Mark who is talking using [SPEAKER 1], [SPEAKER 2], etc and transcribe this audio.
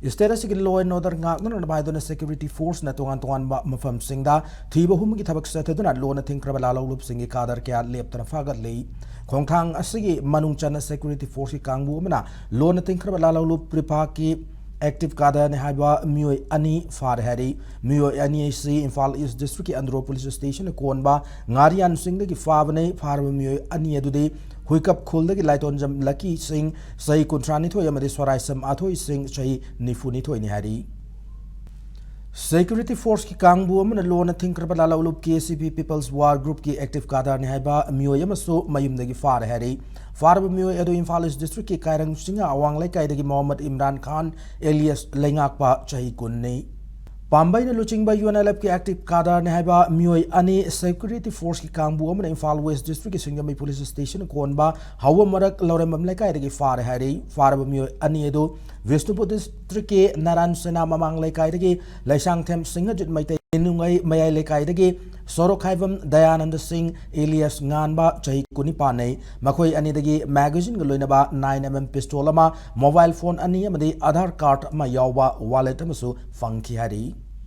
[SPEAKER 1] State asigi law and order ngakna na baidona security force na tongan mafam singda thiba humgi thabak sataduna law na thinkraba lalawlup singi kadar kya leptana fagat lei khongthang asigi manungchana security force ki kangbu amana law na thinkraba lalawlup pripa ki active kada ne haiba mioi ani far hari mioi ani si Imphal East district ki Andro police station konba ngarian singda ki favane farba mioi ani adude huikap khulda ki laiton jam lucky sing sai kontrani thoi amade swarai sam athoi sing chai nifuni thoi ni hari security force ki kangbu amana lona thinkraba lalawlup KCP people's war group ki active kada ne haiba mioi amaso mayumda ki far hari Farba mioi edo Imphal East district ki kairang singa awang laikai dagi Mohammed Imran Khan alias lengakpa chahi kunni Pambai na luchingba UNLF ki active kadar ne haiba mioi ani security force ki kangbu amana Imphal West district ki Singamai police station konba hawa marak lauremam laikai dagi far hari farba mioi ani edo Vishnupur district ki Naran Sena mamang laikai dagi Laisang Them Singajit Maite Nungai Mayai laikai dagi Sorokhaibam Dayanand Singh alias Nganba chahi kunipane makoi ani dagi magazine galoinaba 9mm pistol ama mobile phone ani amadi Aadhaar card ma yawba wallet amasu fangki hari